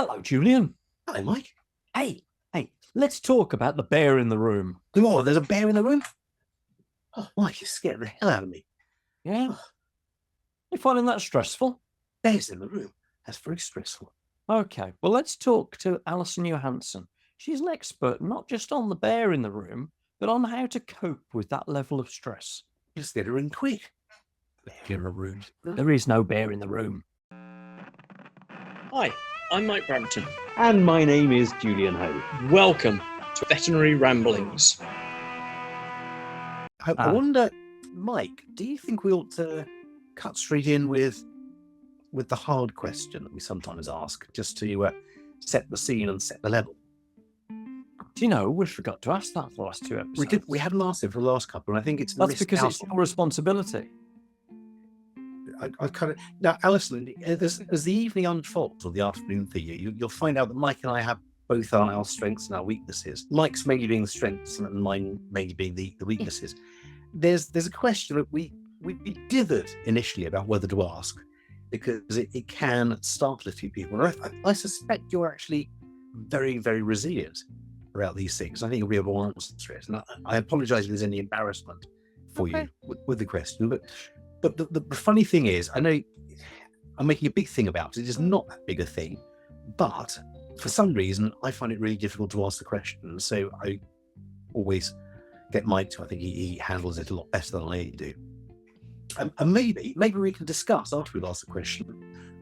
Hello, Julian. Hello, Mike. Hey, let's talk about the bear in the room. Oh, there's a bear in the room? Oh, Mike, you scared the hell out of me. Yeah? You finding that stressful? Bears in the room. That's very stressful. Okay, well, let's talk to Allison Johanson. She's an expert not just on the bear in the room, but on how to cope with that level of stress. Just get her in quick. Bear in the room. There is no bear in the room. Hi, I'm Mike Brampton. And my name is Julian Ho. Welcome to Veterinary Ramblings. I wonder, Mike, do you think we ought to cut straight in with the hard question that we sometimes ask, just to set the scene and set the level? Do you know, we forgot to ask that for the last two episodes. We haven't asked it for the last couple, and I think it's That's because it's your responsibility. I kind of now, Alison, as the evening unfolds or the afternoon for you, you'll find out that Mike and I have both our strengths and our weaknesses. Mike's mainly being the strengths, and mine mainly being the weaknesses. There's a question that we dithered initially about whether to ask, because it can startle a few people. And I suspect you're actually very, very resilient about these things. I think you'll be able to answer it. And I apologise if there's any embarrassment for you with the question, But the funny thing is, I know I'm making a big thing about it. It's not that big a thing, but for some reason, I find it really difficult to ask the question. So I always get Mike to. I think he handles it a lot better than I do. And maybe we can discuss after we've asked the question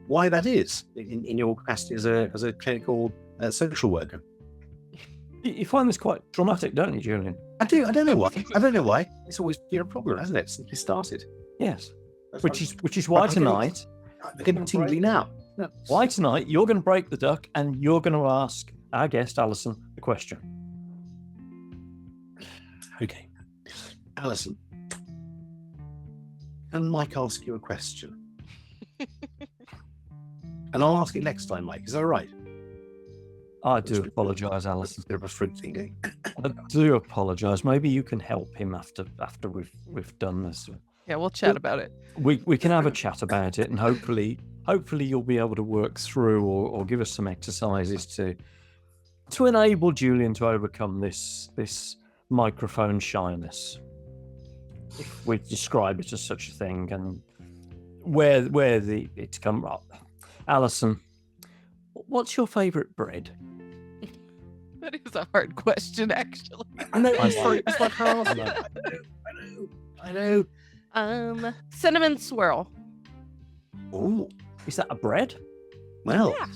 why that is in your capacity as a clinical social worker. You find this quite dramatic, don't you, Julian? I do. I don't know why. It's always been a problem, hasn't it? Since we started. Yes. Which is why tonight, I'm getting tingly now. Why tonight you're going to break the duck and you're going to ask our guest Alison the question. Okay, Alison, can Mike ask you a question? And I'll ask it next time, Mike. Is that all right? I do apologise, Alison. Bit of a fruit thing. I do apologise. Maybe you can help him after we've done this. Yeah, we'll chat about it. We can have a chat about it, and hopefully you'll be able to work through or give us some exercises to enable Julian to overcome this microphone shyness, if we describe it as such a thing, and where it's come up. Alison, what's your favourite bread? That is a hard question, actually. I know. It's like hard. I know. Cinnamon swirl. Oh, Is that a bread, well. Yeah.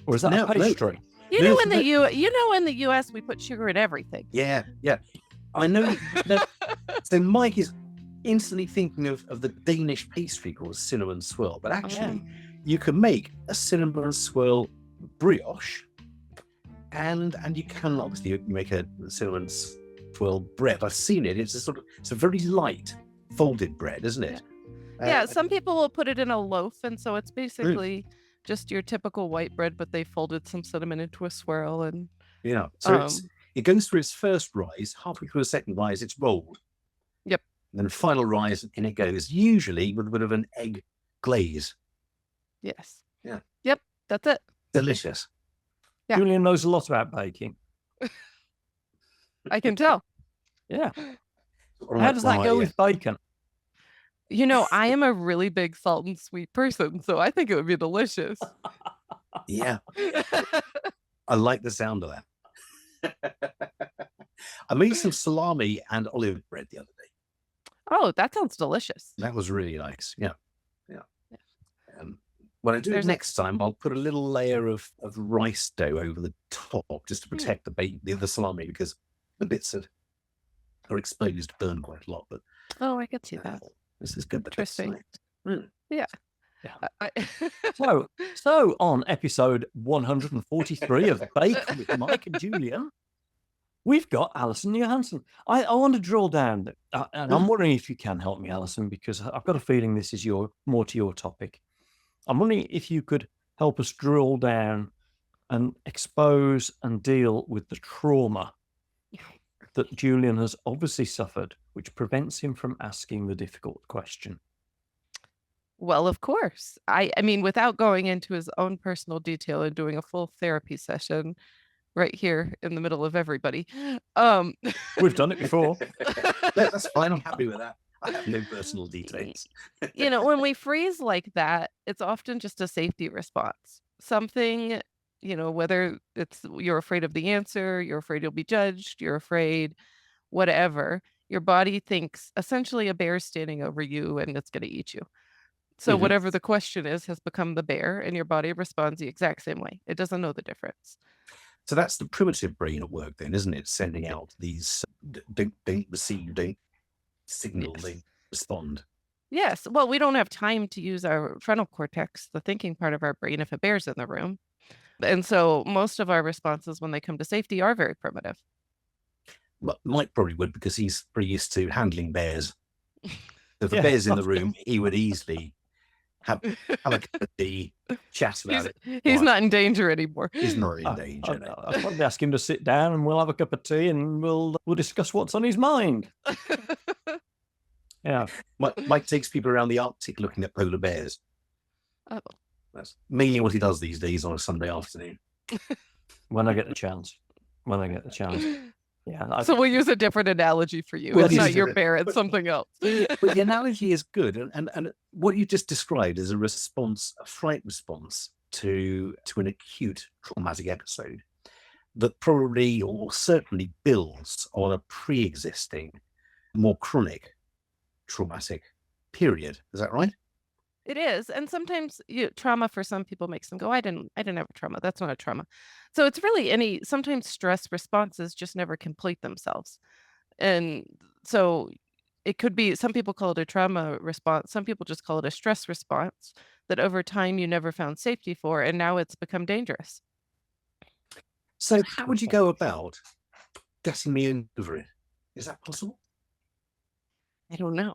or is that a pastry? You know, in the US, we put sugar in everything. Yeah. I know. So Mike is instantly thinking of the Danish pastry called cinnamon swirl, but actually, you can make a cinnamon swirl brioche, and you can obviously make a cinnamon swirl bread. I've seen it. It's a very light folded bread, isn't it? Yeah, some people will put it in a loaf, and so it's basically just your typical white bread, but they folded some cinnamon into a swirl. And yeah, so it goes through its first rise, halfway through the second rise, it's rolled. Yep. And then the final rise, and it goes, usually with a bit of an egg glaze. yes. Yeah. Yep, that's it. Delicious. Yeah. Julian knows a lot about baking. I can tell. Yeah. How does that go with bacon? You know, I am a really big salt and sweet person, so I think it would be delicious. Yeah. I like the sound of that. I made some salami and olive bread the other day. Oh, that sounds delicious. That was really nice. Yeah. When I do it next time, I'll put a little layer of rice dough over the top just to protect the salami, because the bits that are exposed burn quite a lot. But I could see that. this is good. Interesting. Yeah. So on episode 143 of Bake with Mike and Julian, we've got Allison Johanson. I want to drill down, and I'm wondering if you can help me, Allison, because I've got a feeling this is more to your topic. I'm wondering if you could help us drill down and expose and deal with the trauma that Julian has obviously suffered, which prevents him from asking the difficult question. Well, of course. I mean, without going into his own personal detail and doing a full therapy session right here in the middle of everybody. We've done it before. That's fine. I'm happy with that. I have no personal details. When we freeze like that, it's often just a safety response. Something, whether it's you're afraid of the answer, you're afraid you'll be judged, you're afraid, whatever, your body thinks essentially a bear's standing over you and it's going to eat you. So Mhm. whatever the question is has become the bear, and your body responds the exact same way. It doesn't know the difference. So that's the primitive brain at work then, isn't it? Sending out these don't receive, don't signal, Yes. they respond. Yes. Well, we don't have time to use our frontal cortex, the thinking part of our brain, if a bear's in the room. And so most of our responses when they come to safety are very primitive. But Mike probably would, because he's pretty used to handling bears. So if Yeah. a bear's in the room, he would easily have a cup of tea, chat about it. He's Why? not in danger anymore. He's not in danger. no. I'll probably ask him to sit down and we'll have a cup of tea and we'll discuss what's on his mind. Yeah. Mike takes people around the Arctic looking at polar bears. Oh. That's mainly what he does these days on a Sunday afternoon. When I get the chance. Yeah. So we'll use a different analogy for you. We'll It's use not a your different- bear, it's but- something else. But the analogy is good, and what you just described is a response, a fright response to an acute traumatic episode that probably or certainly builds on a pre-existing, more chronic traumatic period. Is that right? It is. And sometimes trauma for some people makes them go, I didn't have a trauma. That's not a trauma. So it's really sometimes stress responses just never complete themselves. And so it could be, some people call it a trauma response. Some people just call it a stress response that over time you never found safety for. And now it's become dangerous. So how would you go about getting me over it? Is that possible? I don't know.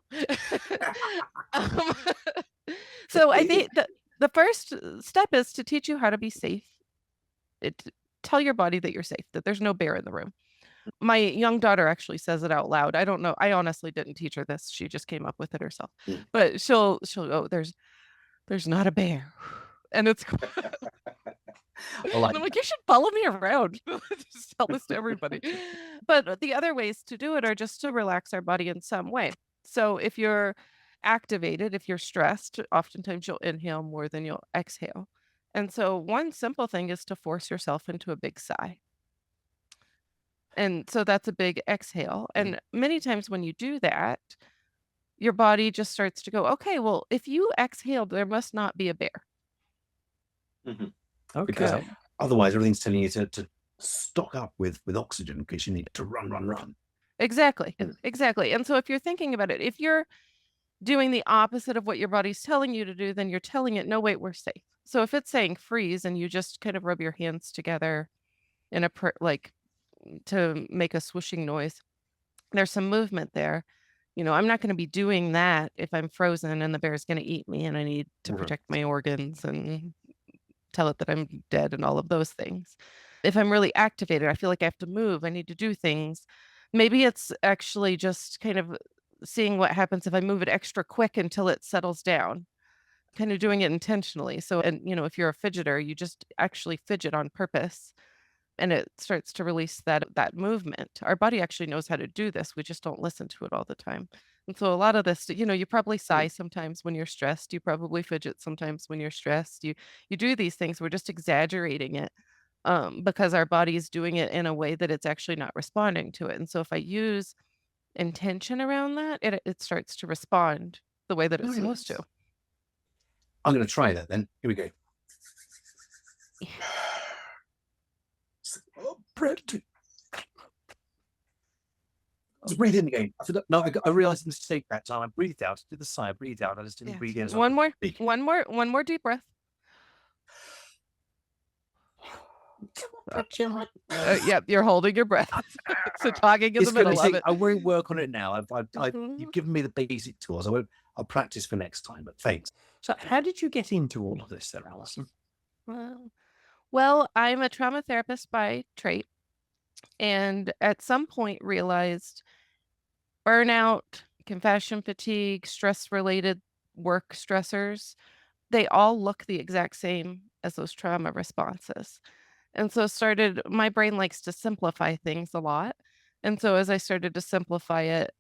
Um, so I think the first step is to teach you how to be safe. Tell your body that you're safe, that there's no bear in the room. My young daughter actually says it out loud. I don't know. I honestly didn't teach her this. She just came up with it herself. Mm. But she'll go, there's not a bear. And it's Well, and I'm like, you should follow me around. Just tell this to everybody. But the other ways to do it are just to relax our body in some way. So if you're activated, if you're stressed, oftentimes you'll inhale more than you'll exhale. And so one simple thing is to force yourself into a big sigh. And so that's a big exhale. And many times when you do that, your body just starts to go, okay, well, if you exhaled, there must not be a bear. Because Okay. otherwise everything's telling you to stock up with oxygen because you need to run. Exactly. Mm. Exactly. And so if you're thinking about it, if you're doing the opposite of what your body's telling you to do, then you're telling it, no, wait, we're safe. So if it's saying freeze and you just kind of rub your hands together in to make a swooshing noise, there's some movement there. I'm not going to be doing that if I'm frozen and the bear's going to eat me and I need to Mhm. protect my organs and tell it that I'm dead and all of those things. If I'm really activated, I feel like I have to move, I need to do things. Maybe it's actually just kind of seeing what happens if I move it extra quick until it settles down, kind of doing it intentionally. So, and if you're a fidgeter, you just actually fidget on purpose and it starts to release that movement. Our body actually knows how to do this. We just don't listen to it all the time. And so a lot of this, you probably sigh sometimes when you're stressed. You probably fidget sometimes when you're stressed. You do these things. We're just exaggerating it because our body is doing it in a way that it's actually not responding to it. And so if I use intention around that, it starts to respond the way that it's supposed to. I'm going to try that then. Here we go. Oh, Brett. Let's breathe in again. No, I realized the mistake that time. I breathed out. Did the sigh. I breathed out. I just didn't Yeah. breathe in. One more deep breath. Yep, you're holding your breath. So talking in It's the middle gonna of take, it. I won't work on it now. Mhm. You've given me the basic tools. I'll practice for next time, but thanks. So how did you get into all of this then, Alison? Well, I'm a trauma therapist by trade, and at some point realized burnout, compassion fatigue, stress-related work stressors, they all look the exact same as those trauma responses. And so my brain likes to simplify things a lot. And so as I started to simplify it,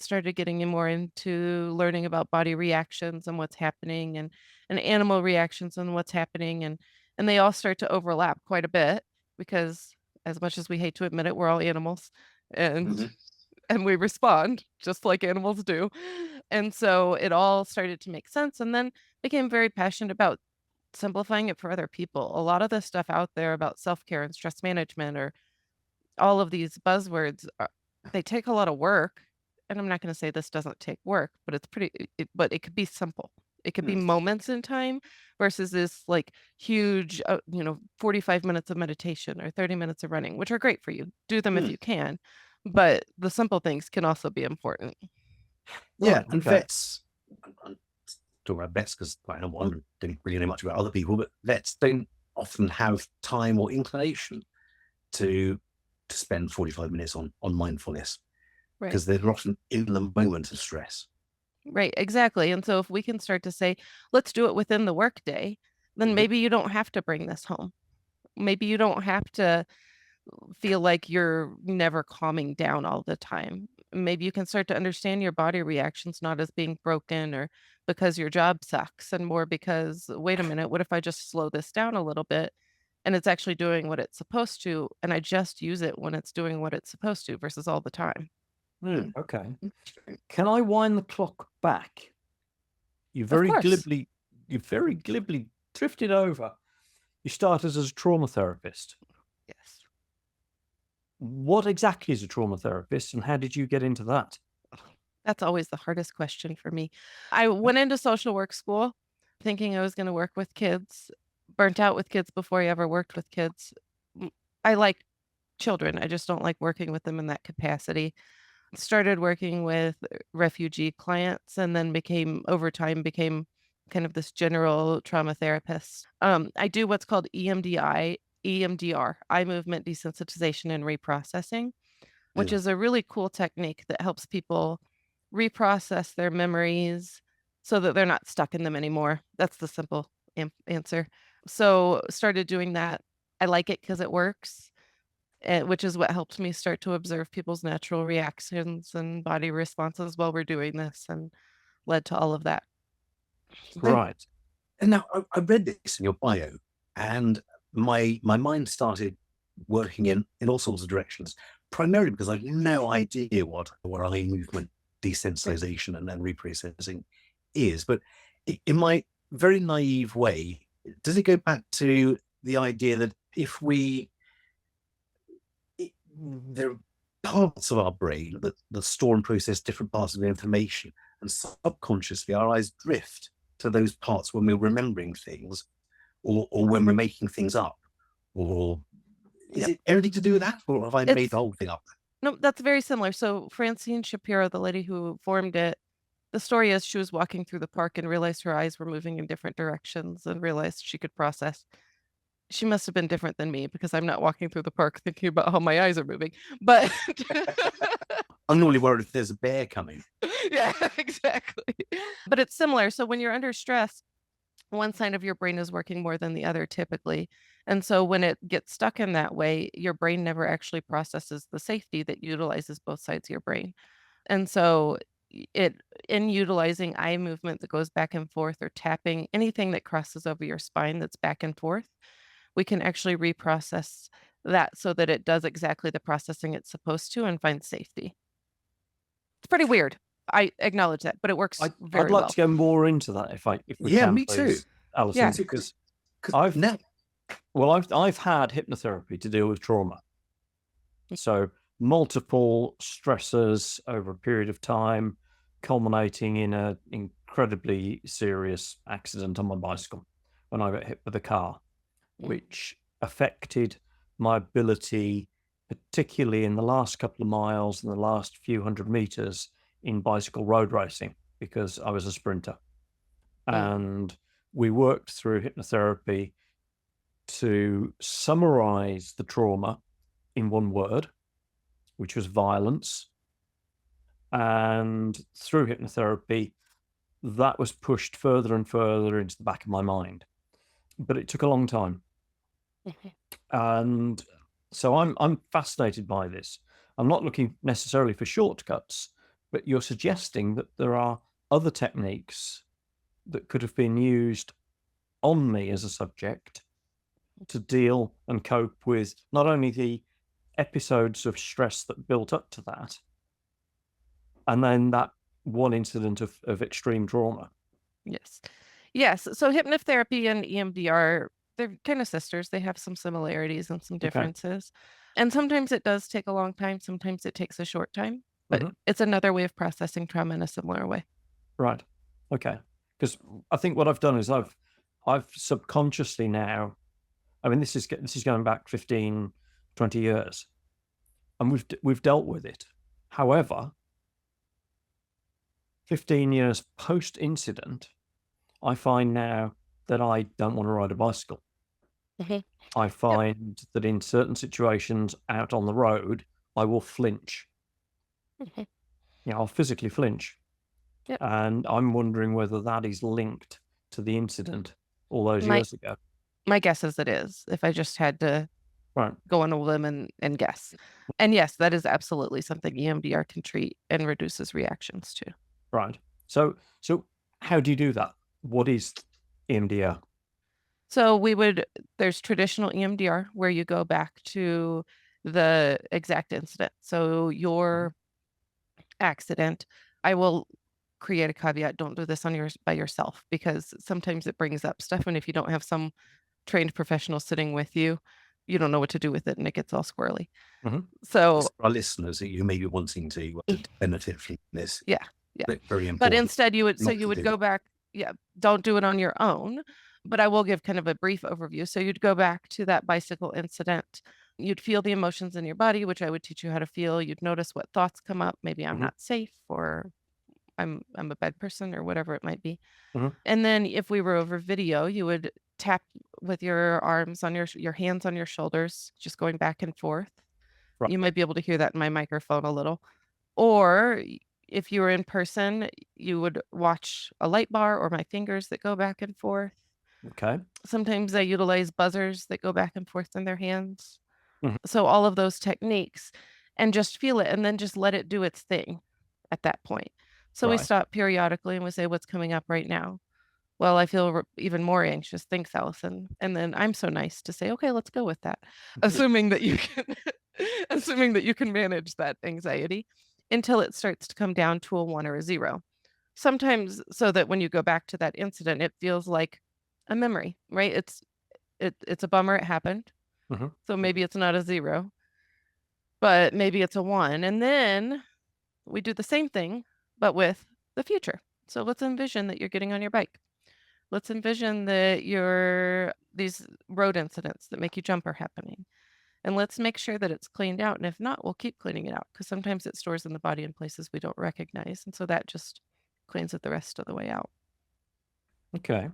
started getting more into learning about body reactions and what's happening and animal reactions and what's happening. And they all start to overlap quite a bit because as much as we hate to admit it, we're all animals and and we respond just like animals do. And so it all started to make sense and then became very passionate about simplifying it for other people. A lot of the stuff out there about self-care and stress management or all of these buzzwords, they take a lot of work. And I'm not going to say this doesn't take work, but but it could be simple. It could be moments in time versus this like huge, 45 minutes of meditation or 30 minutes of running, which are great for you. Do them if you can. But the simple things can also be important. Yeah, Right, and okay. vets, I'm talking about vets because I don't really know much about other people, but vets don't often have time or inclination to spend 45 minutes on mindfulness Right. because they're often in the moment of stress. Right, exactly. And so if we can start to say, let's do it within the workday, then maybe you don't have to bring this home. Maybe you don't have to feel like you're never calming down all the time. Maybe you can start to understand your body reactions not as being broken or because your job sucks and more because, wait a minute, what if I just slow this down a little bit and it's actually doing what it's supposed to and I just use it when it's doing what it's supposed to versus all the time. Okay. Can I wind the clock back? You Of very course. glibly drifted over. You started as a trauma therapist. Yes. What exactly is a trauma therapist and how did you get into that? That's always the hardest question for me. I went into social work school thinking I was going to work with kids, burnt out with kids before I ever worked with kids. I like children. I just don't like working with them in that capacity. Started working with refugee clients and then over time became kind of this general trauma therapist. I do what's called EMDR, eye movement desensitization and reprocessing, which is a really cool technique that helps people reprocess their memories so that they're not stuck in them anymore. That's the simple answer. So started doing that. I like it because it works, which is what helped me start to observe people's natural reactions and body responses while we're doing this and led to all of that. Right. And now I read this in your bio, and my mind started working in all sorts of directions, primarily because I have no idea what eye movement desensitization and then reprocessing is. But in my very naive way, does it go back to the idea that there are parts of our brain that store and process different parts of the information, and subconsciously our eyes drift to those parts when we're remembering things or when we're making things up? Or is it anything to do with that? Or have I made the whole thing up? No, that's very similar. So Francine Shapiro, the lady who formed it, the story is she was walking through the park and realized her eyes were moving in different directions and realized she could process. She must have been different than me because I'm not walking through the park thinking about how my eyes are moving. But I'm normally worried if there's a bear coming. yeah, exactly. But it's similar. So when you're under stress, one side of your brain is working more than the other typically. And so when it gets stuck in that way, your brain never actually processes the safety that utilizes both sides of your brain. And so in utilizing eye movement that goes back and forth or tapping anything that crosses over your spine that's back and forth, we can actually reprocess that so that it does exactly the processing it's supposed to and find safety. It's pretty weird. I acknowledge that, but it works very I'd like well. to go more into that if we can, me please, too. Alison, Yeah. because I've I've had hypnotherapy to deal with trauma. So multiple stressors over a period of time, culminating in an incredibly serious accident on my bicycle when I got hit with a car, which affected my ability, particularly in the last couple of miles and the last few hundred meters in bicycle road racing, because I was a sprinter. And we worked through hypnotherapy to summarize the trauma in one word, which was violence. And through hypnotherapy, that was pushed further and further into the back of my mind. But it took a long time. And so I'm fascinated by this. I'm not looking necessarily for shortcuts, but you're suggesting that there are other techniques that could have been used on me as a subject to deal and cope with not only the episodes of stress that built up to that, and then that one incident of extreme trauma. Yes. So hypnotherapy and EMDR, they're kind of sisters. They have some similarities and some differences. And sometimes it does take a long time. Sometimes it takes a short time, but it's another way of processing trauma in a similar way. Right. Okay. Because I think what I've done is I've subconsciously now, I mean, this is going back 15, 20 years, and we've dealt with it. However, 15 years post-incident, I find now that I don't want to ride a bicycle. I find that in certain situations out on the road, I will flinch. I'll physically flinch. And I'm wondering whether that is linked to the incident all those years ago. My guess is it is, if I just had to go on a limb and guess. And yes, that is absolutely something EMDR can treat and reduces reactions to. Right. So how do you do that? What is EMDR? So there's traditional EMDR where you go back to the exact incident. So your accident, I will create a caveat, don't do this by yourself, because sometimes it brings up stuff. And if you don't have some trained professional sitting with you, you don't know what to do with it and it gets all squirrely. So for our listeners that you may be wanting to benefit from this. Yeah. Very important. But instead you would go back. Don't do it on your own. But I will give kind of a brief overview. So you'd go back to that bicycle incident. You'd feel the emotions in your body, which I would teach you how to feel. You'd notice what thoughts come up. Maybe I'm not safe, or I'm a bad person, or whatever it might be. And then if we were over video, you would tap with your arms on your hands on your shoulders, just going back and forth. You might be able to hear that in my microphone a little. Or if you were in person, you would watch a light bar or my fingers that go back and forth. Okay. Sometimes I utilize buzzers that go back and forth in their hands. So all of those techniques, and just feel it, and then just let it do its thing at that point. So we stop periodically and we say, what's coming up right now? Well, I feel even more anxious. Thanks, Allison. And then I'm so nice to say, okay, let's go with that. Assuming that you can manage that anxiety until it starts to come down to a 1 or a 0. Sometimes, so that when you go back to that incident, it feels like a memory, right? It's a bummer it happened. So maybe it's not a 0, but maybe it's a 1. And then we do the same thing, but with the future. So let's envision that you're getting on your bike. Let's envision that these road incidents that make you jump are happening. And let's make sure that it's cleaned out. And if not, we'll keep cleaning it out, because sometimes it stores in the body in places we don't recognize. And so that just cleans it the rest of the way out. Okay.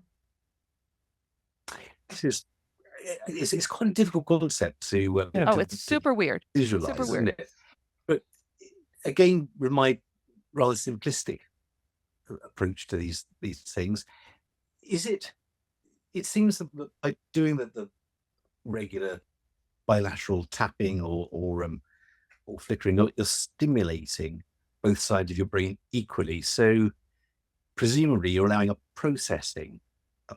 It's quite a difficult concept to it's super weird. Visualize, Super weird. isn't it? But again, with my rather simplistic approach to these things, it seems that by doing the regular bilateral tapping or flickering, you're stimulating both sides of your brain equally. So presumably you're allowing a processing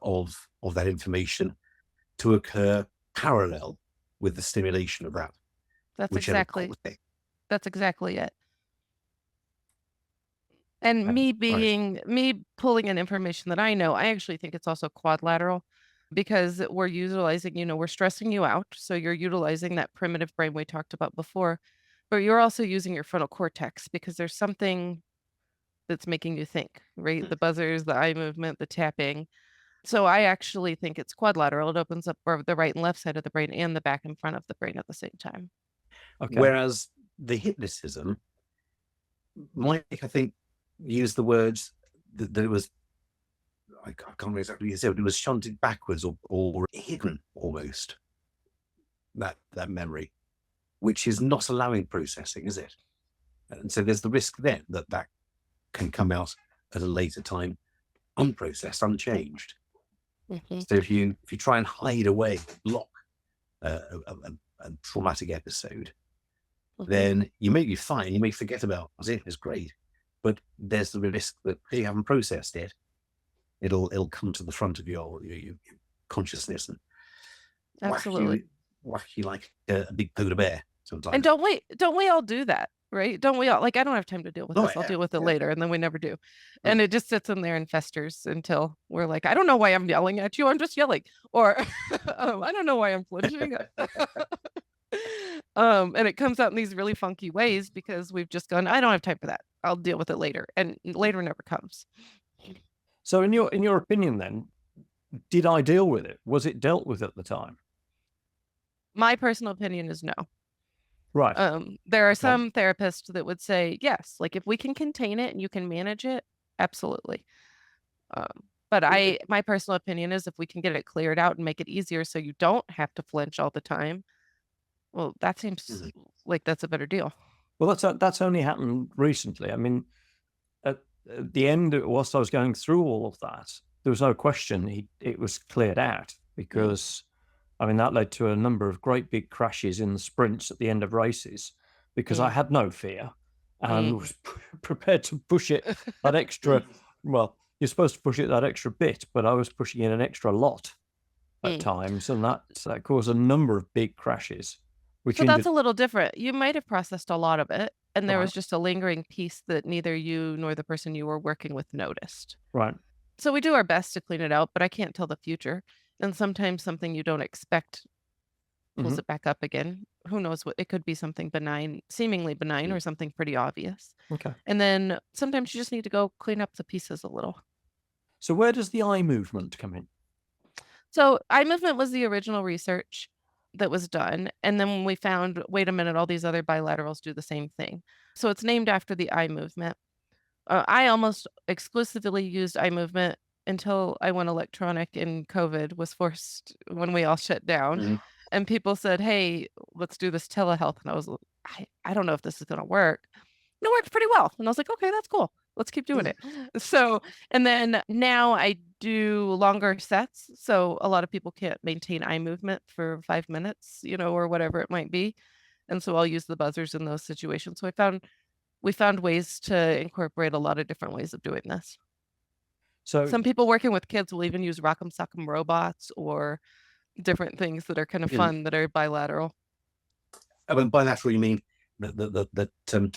of that information to occur parallel with the stimulation of that. That's exactly it. And me pulling in information that I know, I actually think it's also quadrilateral, because we're utilizing, we're stressing you out. So you're utilizing that primitive brain we talked about before, but you're also using your frontal cortex, because there's something that's making you think, right? The buzzers, the eye movement, the tapping. So I actually think it's quadrilateral. It opens up the right and left side of the brain and the back and front of the brain at the same time. Okay. Whereas the hypnotism, Mike, I think, used the words that it was, I can't remember exactly what you said, but it was shunted backwards or hidden almost, that memory, which is not allowing processing, is it? And so there's the risk then that can come out at a later time unprocessed, unchanged. Mhm. So if you try and hide away, block a traumatic episode, Mhm. then you may be fine. You may forget about it's great, but there's the risk that if you haven't processed it, it'll come to the front of your consciousness and Absolutely. whack you like a big polar bear sometimes. And don't we all do that, right? Don't we all, like, I don't have time to deal with Oh, this. I'll yeah, deal with it yeah. later. And then we never do. And it just sits in there and festers until we're like, I don't know why I'm yelling at you. I'm just yelling. Or I don't know why I'm flinching. And it comes out in these really funky ways because we've just gone, I don't have time for that. I'll deal with it later. And later never comes. So in your opinion then, did I deal with it? Was it dealt with at the time? My personal opinion is no. Right. There are Okay. some therapists that would say, yes, like if we can contain it and you can manage it, absolutely. But my personal opinion is if we can get it cleared out and make it easier so you don't have to flinch all the time, well, that seems like that's a better deal. Well, that's only happened recently. I mean, at the end, whilst I was going through all of that, there was no question it was cleared out because, I mean, that led to a number of great big crashes in the sprints at the end of races because I had no fear and was prepared to push it that extra. Well, you're supposed to push it that extra bit, but I was pushing it an extra lot at times, and that caused a number of big crashes. So that's a little different. You might have processed a lot of it, and there Right. was just a lingering piece that neither you nor the person you were working with noticed. Right. So we do our best to clean it out, but I can't tell the future. And sometimes something you don't expect pulls it back up again. Who knows what? It could be something benign, seemingly benign, or something pretty obvious. Okay. And then sometimes you just need to go clean up the pieces a little. So where does the eye movement come in? So eye movement was the original research that was done. And then when we found, wait a minute, all these other bilaterals do the same thing. So it's named after the eye movement. I almost exclusively used eye movement until I went electronic and COVID was forced when we all shut down. And people said, hey, let's do this telehealth. And I was, I don't know if this is going to work. It worked pretty well. And I was like, okay, that's cool. Let's keep doing it. So, and then now I do longer sets. So a lot of people can't maintain eye movement for 5 minutes, or whatever it might be. And so I'll use the buzzers in those situations. So we found ways to incorporate a lot of different ways of doing this. So some people working with kids will even use rock'em sock'em robots or different things that are kind of fun that are bilateral. I mean, bilateral, you mean that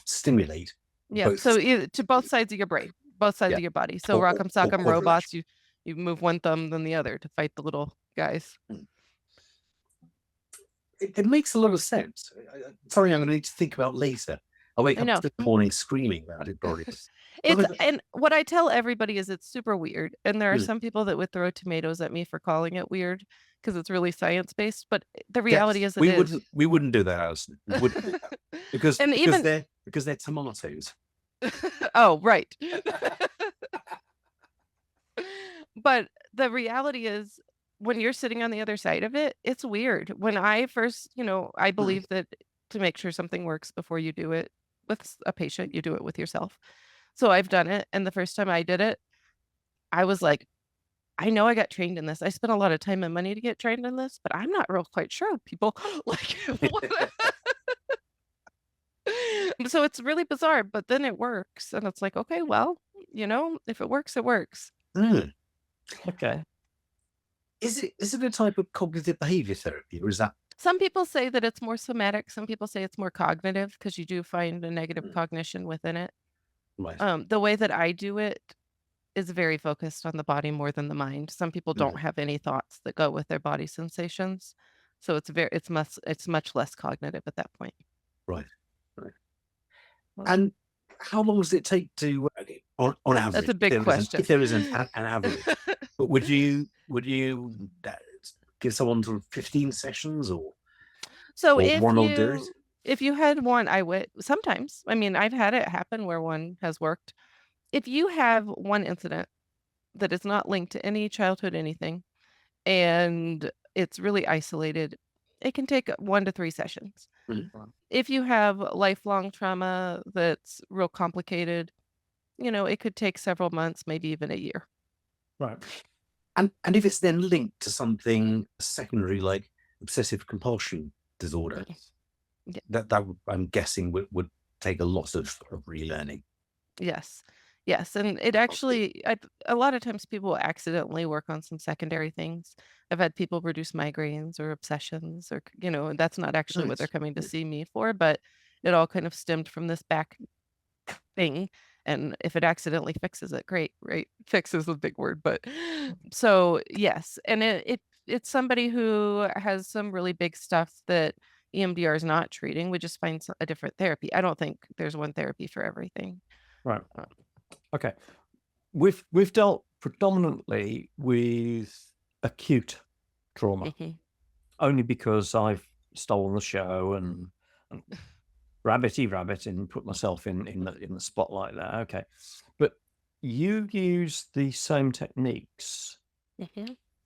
stimulate? Yeah, so to both sides of your brain, both sides of your body. So rock'em sock'em robots, you move one thumb then the other to fight the little guys. It makes a lot of sense. Sorry, I'm going to need to think about later. I'll wake up this morning screaming about it, probably. And what I tell everybody is it's super weird. And there are some people that would throw tomatoes at me for calling it weird because it's really science-based. But the reality is we wouldn't do that, Allison. We wouldn't do that. Because they're tomatoes. Oh, right. But the reality is when you're sitting on the other side of it, it's weird. When I first, I believe that to make sure something works before you do it with a patient, you do it with yourself. So I've done it. And the first time I did it, I was like, I know I got trained in this. I spent a lot of time and money to get trained in this, but I'm not real quite sure people like So it's really bizarre, but then it works. And it's like, okay, well, if it works, it works. Okay. Is it a type of cognitive behavior therapy, or is that? Some people say that it's more somatic. Some people say it's more cognitive because you do find a negative cognition within it. Right. The way that I do it is very focused on the body more than the mind. Some people don't have any thoughts that go with their body sensations. So it's much less cognitive at that point. Right. And how long does it take to, on average? That's a big question. If there is an average, but would you give someone sort of 15 sessions or? So or if you had one, I would sometimes. I mean, I've had it happen where one has worked. If you have one incident that is not linked to any childhood anything, and it's really isolated, it can take 1 to 3 sessions. If you have lifelong trauma that's real complicated, it could take several months, maybe even a year. Right. And if it's then linked to something secondary like obsessive compulsion disorder, Yeah. that I'm guessing would take a lot of relearning. Yes. Yes. And it actually, a lot of times people accidentally work on some secondary things. I've had people reduce migraines or obsessions, or, and that's not actually what they're Nice. coming to see me for, but it all kind of stemmed from this back thing. And if it accidentally fixes it, great, right? Fix is a big word, but so yes. And it's somebody who has some really big stuff that EMDR is not treating. We just find a different therapy. I don't think there's one therapy for everything. Right. Okay. We've dealt predominantly with acute trauma, only because I've stolen the show and rabbit and put myself in the spotlight there. Okay. But you use the same techniques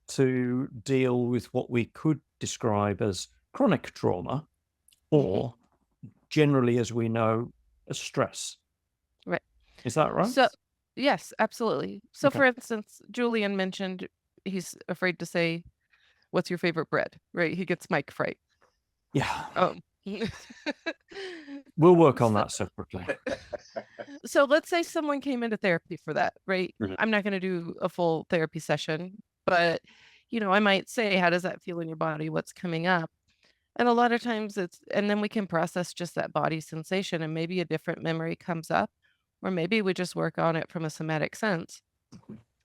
to deal with what we could describe as chronic trauma, or generally, as we know, as stress. Right. Is that right? So, yes, absolutely. So, Okay. for instance, Julian mentioned he's afraid to say, "What's your favorite bread?" Right? He gets mic fright. Yeah. We'll work on that separately. So let's say someone came into therapy for that, right? Mhm. I'm not going to do a full therapy session, but I might say, how does that feel in your body? What's coming up? And a lot of times and then we can process just that body sensation, and maybe a different memory comes up, or maybe we just work on it from a somatic sense,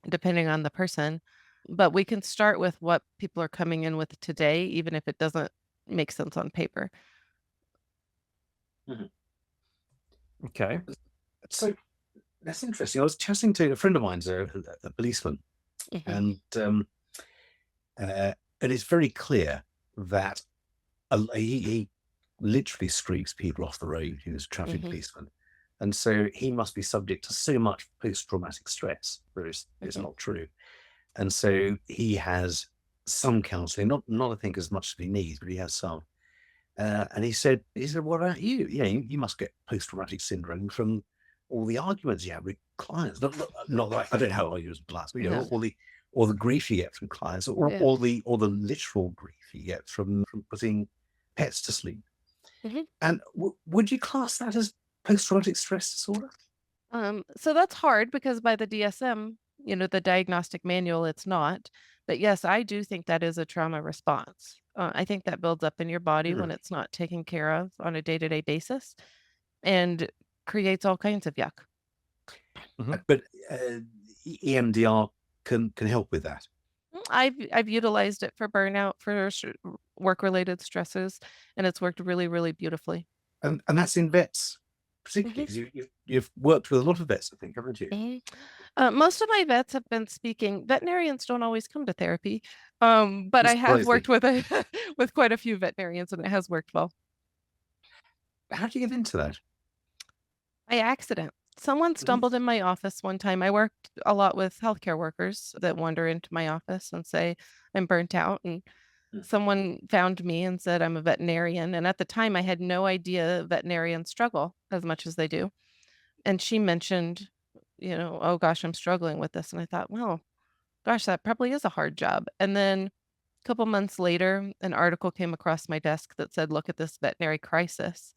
depending on the person. But we can start with what people are coming in with today, even if it doesn't make sense on paper. Okay. So that's interesting. I was chatting to a friend of mine's a policeman, and it's very clear that he literally sweeps people off the road. He was a traffic policeman, and so he must be subject to so much post-traumatic stress, whereas it's not true. And so he has some counselling, not I think as much as he needs, but he has some. And he said, "What about you? Yeah, you must get post-traumatic syndrome from all the arguments you have with clients. Not like, I don't know how I use plus, but all the grief you get from clients, or the literal grief you get from putting pets to sleep." And would you class that as post-traumatic stress disorder? So that's hard because by the DSM, the diagnostic manual, it's not. But yes, I do think that is a trauma response. I think that builds up in your body when it's not taken care of on a day-to-day basis, and creates all kinds of yuck. But EMDR can help with that. I've utilized it for burnout, for work-related stresses, and it's worked really, really beautifully. And that's in vets, particularly because you've worked with a lot of vets, I think, haven't you? Most of my vets have been speaking. Veterinarians don't always come to therapy, but I have worked with with quite a few veterinarians, and it has worked well. How do you get into that? By accident. Someone stumbled in my office one time. I worked a lot with healthcare workers that wander into my office and say, "I'm burnt out." And someone found me and said, "I'm a veterinarian." And at the time, I had no idea veterinarians struggle as much as they do. And she mentioned, "Oh gosh, I'm struggling with this." And I thought, well, gosh, that probably is a hard job. And then a couple months later, an article came across my desk that said, "Look at this veterinary crisis."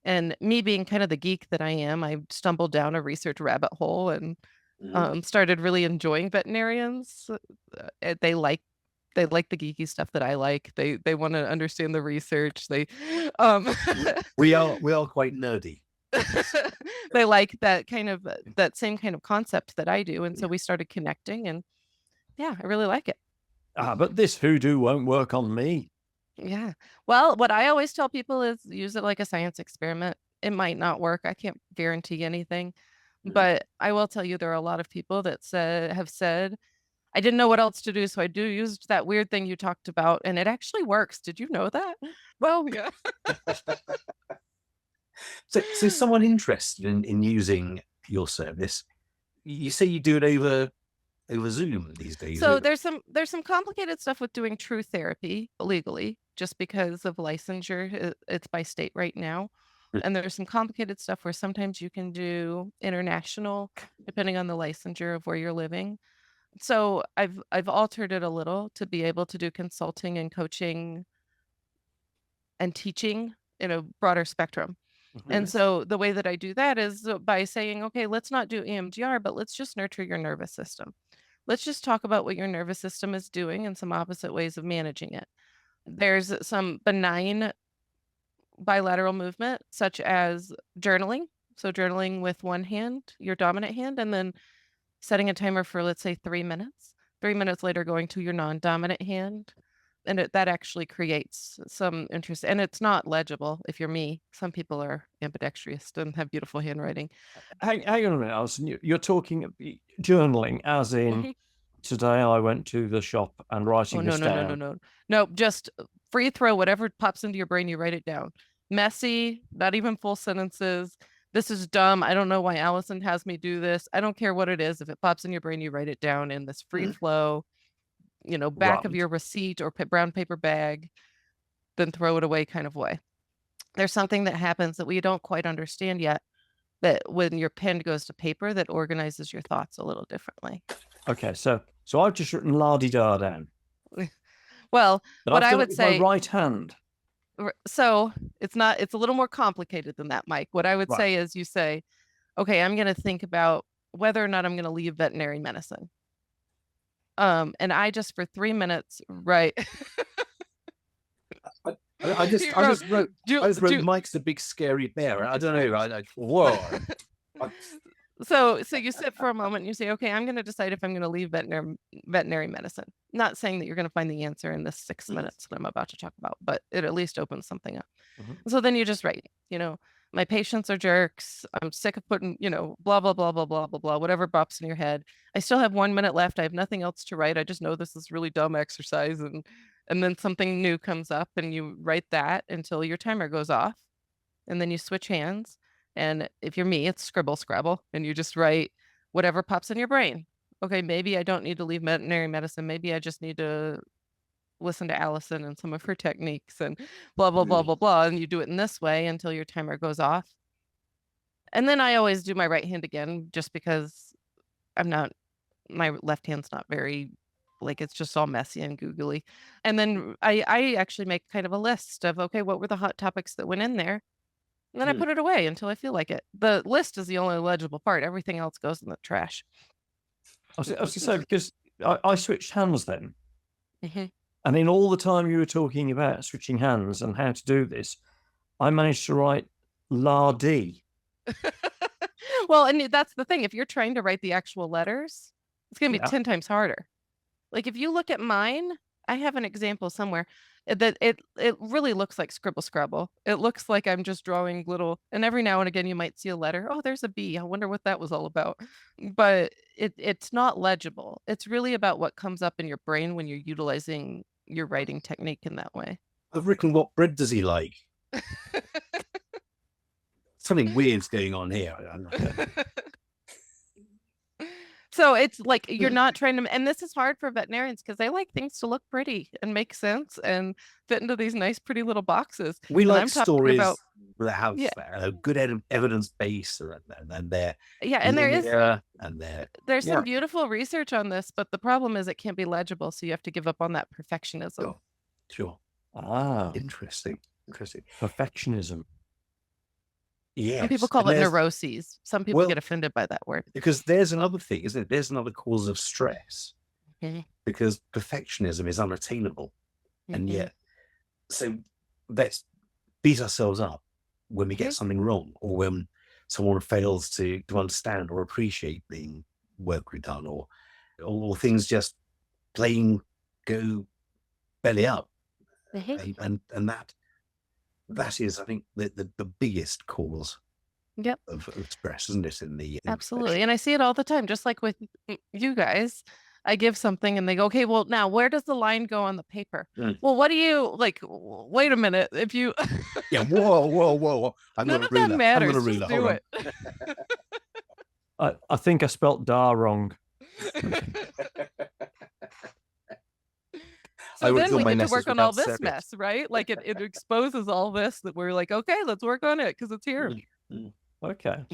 And me being kind of the geek that I am, I stumbled down a research rabbit hole and started really enjoying veterinarians. They like the geeky stuff that I like. They want to understand the research. We are quite nerdy. They like that same kind of concept that I do, and so we started connecting, and yeah, I really like it. But this hoodoo won't work on me. Yeah. Well, what I always tell people is use it like a science experiment. It might not work. I can't guarantee anything, but I will tell you there are a lot of people that have said, "I didn't know what else to do, so I used that weird thing you talked about, and it actually works. Did you know that?" Well, yeah. So someone interested in using your service, you say you do it over Zoom these days. So there's some complicated stuff with doing true therapy legally, just because of licensure. It's by state right now. And there's some complicated stuff where sometimes you can do international, depending on the licensure of where you're living. So I've altered it a little to be able to do consulting and coaching and teaching in a broader spectrum. And so the way that I do that is by saying, okay, let's not do EMDR, but let's just nurture your nervous system. Let's just talk about what your nervous system is doing and some opposite ways of managing it. There's some benign bilateral movement, such as journaling. So journaling with one hand, your dominant hand, and then setting a timer for, let's say, 3 minutes. 3 minutes later, going to your non-dominant hand. And that actually creates some interest. And it's not legible if you're me. Some people are ambidextrous and have beautiful handwriting. Hang on a minute, Alison. You're talking journaling, as in today I went to the shop and writing this down. No, just free throw whatever pops into your brain, you write it down. Messy, not even full sentences. This is dumb. I don't know why Allison has me do this. I don't care what it is. If it pops in your brain, you write it down in this free flow, back of your receipt or brown paper bag, then throw it away kind of way. There's something that happens that we don't quite understand yet, that when your pen goes to paper, that organizes your thoughts a little differently. Okay, so I've just written la-di-da down. Well, but what I've I done would it with say, my right hand. So it's a little more complicated than that, Mike. What I would say is you say, okay, I'm going to think about whether or not I'm going to leave veterinary medicine. And I just for 3 minutes write. I just wrote Mike's the big scary bear. I don't know. Whoa. So you sit for a moment and you say, okay, I'm going to decide if I'm going to leave veterinary medicine. Not saying that you're going to find the answer in this 6 minutes that I'm about to talk about, but it at least opens something up. So then you just write, my patients are jerks. I'm sick of putting, blah, blah, blah, blah, blah, blah, blah, whatever pops in your head. I still have 1 minute left. I have nothing else to write. I just know this is really dumb exercise. And then something new comes up and you write that until your timer goes off. And then you switch hands. And if you're me, it's scribble scrabble. And you just write whatever pops in your brain. Okay, maybe I don't need to leave veterinary medicine. Maybe I just need to listen to Allison and some of her techniques and blah, blah, blah, blah, blah. And you do it in this way until your timer goes off. And then I always do my right hand again, just because my left hand's not very, it's just all messy and googly. And then I actually make kind of a list of, okay, what were the hot topics that went in there? And then I put it away until I feel like it. The list is the only legible part. Everything else goes in the trash. I was going to say, because I switched hands then. And in all the time you were talking about switching hands and how to do this, I managed to write la-di. Well, and that's the thing. If you're trying to write the actual letters, it's going to be 10 times harder. Like if you look at mine, I have an example somewhere that it really looks like scribble scrabble. It looks like I'm just drawing little, and every now and again you might see a letter. Oh, there's a B. I wonder what that was all about. But it's not legible. It's really about what comes up in your brain when you're utilizing your writing technique in that way. I've written, what bread does he like? Something weird's going on here. So it's like you're not trying to, and this is hard for veterinarians because they like things to look pretty and make sense and fit into these nice, pretty little boxes. We like stories that have a good evidence base, and they're and there's some beautiful research on this, but the problem is it can't be legible, so you have to give up on that perfectionism. Sure. Interesting. Perfectionism. Yeah, people call it neuroses. Some people get offended by that word. Because there's another thing, isn't it? There's another cause of stress. Because perfectionism is unattainable. And yet, so let's beat ourselves up when we get something wrong, or when someone fails to understand or appreciate the work we've done, or things just plain go belly up. And that is, I think, the biggest cause of stress, isn't it? Absolutely. And I see it all the time, just like with you guys. I give something and they go, okay, well, now where does the line go on the paper? Well, what do you like? Wait a minute. If you whoa. None of that matters. Just do it. I think I spelt "da" wrong. So then we get to work on all this mess, right? Like it exposes all this that we're like, okay, let's work on it because it's here. Okay.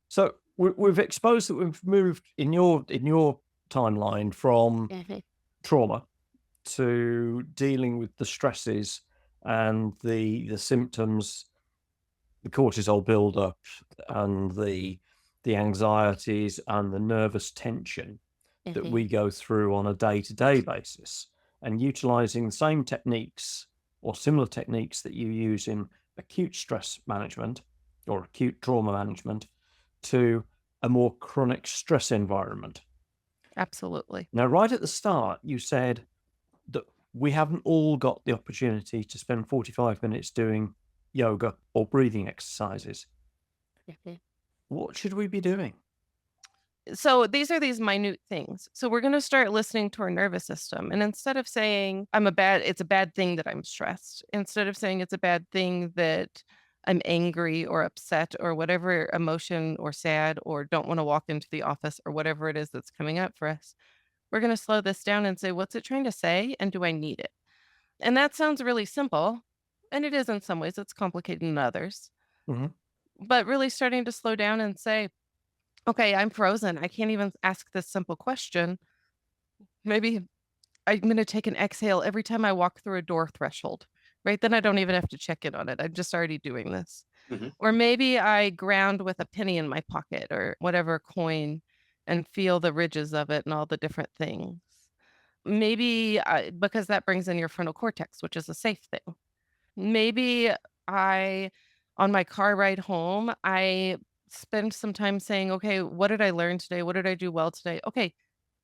So we've exposed that we've moved in your timeline from Mhm. trauma to dealing with the stresses and the symptoms, the cortisol buildup and the anxieties and the nervous tension that we go through on a day-to-day basis, and utilizing the same techniques or similar techniques that you use in acute stress management or acute trauma management to a more chronic stress environment. Absolutely. Now, right at the start, you said that we haven't all got the opportunity to spend 45 minutes doing yoga or breathing exercises. What should we be doing? So these are these minute things. So we're going to start listening to our nervous system. And instead of saying it's a bad thing that I'm stressed, instead of saying it's a bad thing that I'm angry or upset or whatever emotion or sad or don't want to walk into the office or whatever it is that's coming up for us, we're going to slow this down and say, what's it trying to say? And do I need it? And that sounds really simple. And it is in some ways, it's complicated in others. Mhm. But really starting to slow down and say, okay, I'm frozen. I can't even ask this simple question. Maybe I'm going to take an exhale every time I walk through a door threshold, right? Then I don't even have to check in on it. I'm just already doing this. Mhm. Or maybe I ground with a penny in my pocket or whatever coin and feel the ridges of it and all the different things. Maybe because that brings in your frontal cortex, which is a safe thing. Maybe on my car ride home, I spend some time saying, okay, what did I learn today? What did I do well today? Okay,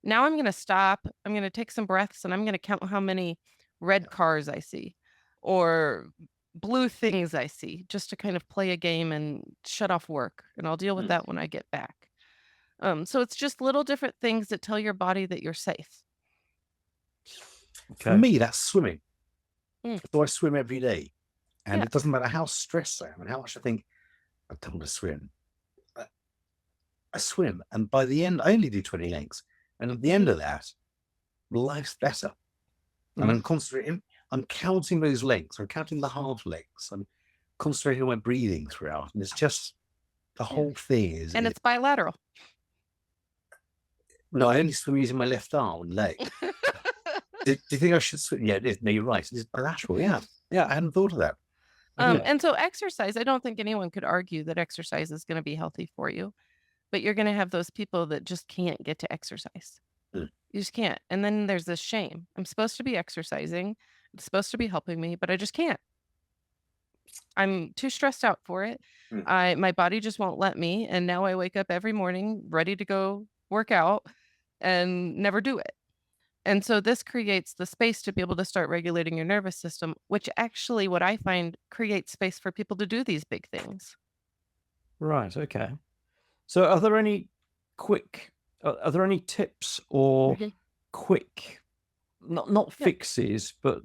now I'm going to stop. I'm going to take some breaths and I'm going to count how many red cars I see or blue things I see just to kind of play a game and shut off work. And I'll deal with that when I get back. So it's just little different things that tell your body that you're safe. For me, that's swimming. Mm. So I swim every day. And Yeah. it doesn't matter how stressed I am and how much I think, I don't want to swim. I swim. And by the end, I only do 20 lengths. And at the end of that, life's better. And I'm concentrating, I'm counting those lengths. I'm counting the half lengths. I'm concentrating on my breathing throughout. And it's just, the whole thing is. And it's bilateral. No, I only swim using my left arm and leg. do you think I should swim? Yeah, it is. No, you're right. It's bilateral. Yeah. Yeah, I hadn't thought of that. And so exercise, I don't think anyone could argue that exercise is going to be healthy for you, but you're going to have those people that just can't get to exercise. Mm. You just can't. And then there's this shame. I'm supposed to be exercising. It's supposed to be helping me, but I just can't. I'm too stressed out for it. My body just won't let me. And now I wake up every morning ready to go work out and never do it. And so this creates the space to be able to start regulating your nervous system, which actually what I find creates space for people to do these big things. Right. Okay. So are there any tips or quick, not fixes, but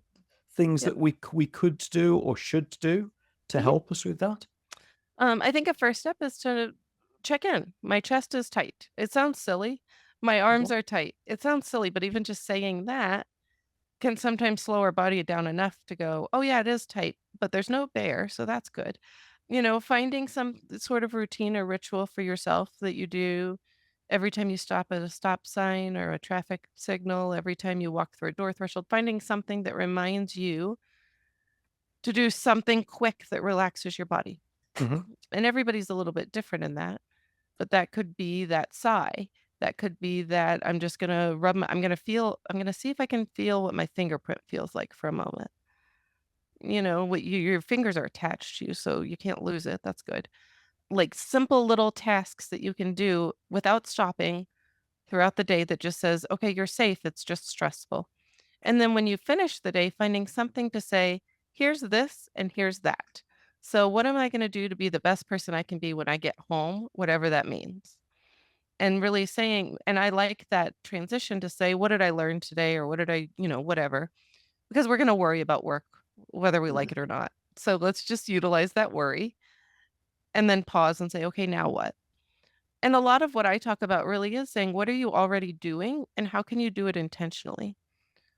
things that we could do or should do to help us with that? I think a first step is to check in. My chest is tight. It sounds silly. My arms are tight. It sounds silly, but even just saying that can sometimes slow our body down enough to go, oh yeah, it is tight, but there's no bear, so that's good. Finding some sort of routine or ritual for yourself that you do every time you stop at a stop sign or a traffic signal, every time you walk through a door threshold, finding something that reminds you to do something quick that relaxes your body. And everybody's a little bit different in that, but that could be that sigh. That could be that I'm just going to I'm going to see if I can feel what my fingerprint feels like for a moment. Your fingers are attached to you, so you can't lose it. That's good. Like simple little tasks that you can do without stopping throughout the day that just says, okay, you're safe. It's just stressful. And then when you finish the day, finding something to say, here's this and here's that. So what am I going to do to be the best person I can be when I get home, whatever that means? And really saying, and I like that transition to say, what did I learn today? Or what did I, whatever, because we're going to worry about work, whether we like it or not. So let's just utilize that worry and then pause and say, okay, now what? And a lot of what I talk about really is saying, what are you already doing and how can you do it intentionally?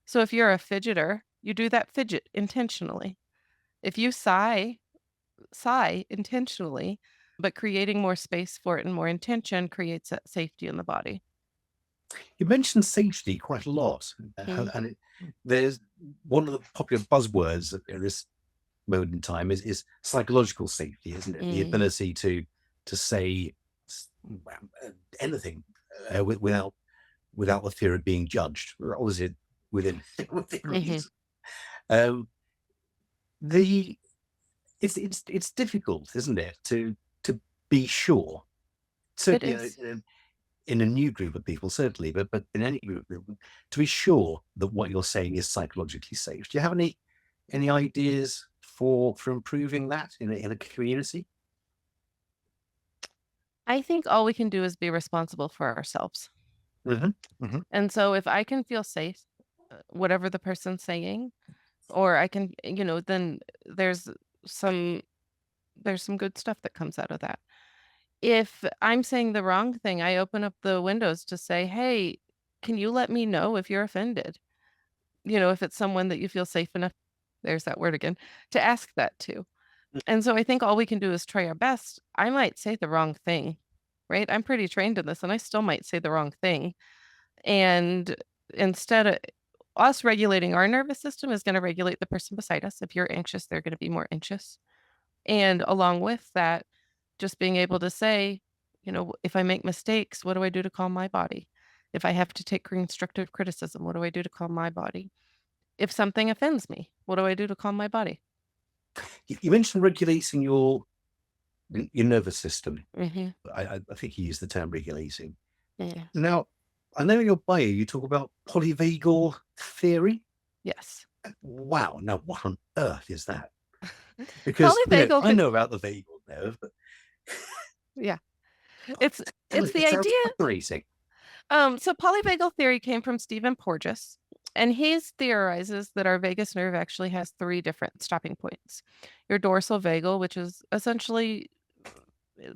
So if you're a fidgeter, you do that fidget intentionally. If you sigh intentionally, but creating more space for it and more intention creates that safety in the body. You mentioned safety quite a lot, and there's one of the popular buzzwords at this moment in time is psychological safety, isn't it? The ability to say anything without the fear of being judged, obviously within reason. It's difficult, isn't it, to be sure. Certainly in a new group of people, certainly, but in any group, to be sure that what you're saying is psychologically safe. Do you have any ideas for improving that in a community? I think all we can do is be responsible for ourselves. And so if I can feel safe, whatever the person's saying, or I can, then there's some good stuff that comes out of that. If I'm saying the wrong thing, I open up the windows to say, hey, can you let me know if you're offended? If it's someone that you feel safe enough, there's that word again, to ask that to. And so I think all we can do is try our best. I might say the wrong thing, right? I'm pretty trained in this, and I still might say the wrong thing. And instead of us regulating our nervous system is going to regulate the person beside us. If you're anxious, they're going to be more anxious. And along with that, just being able to say, if I make mistakes, what do I do to calm my body? If I have to take constructive criticism, what do I do to calm my body? If something offends me, what do I do to calm my body? You mentioned regulating your nervous system. I think you used the term regulating. Now, I know in your bio you talk about polyvagal theory. Yes. Wow. Now, what on earth is that? Because I know about the vagal nerve, but it's the idea. So polyvagal theory came from Stephen Porges, and he theorizes that our vagus nerve actually has 3 different stopping points. Your dorsal vagal, which is essentially,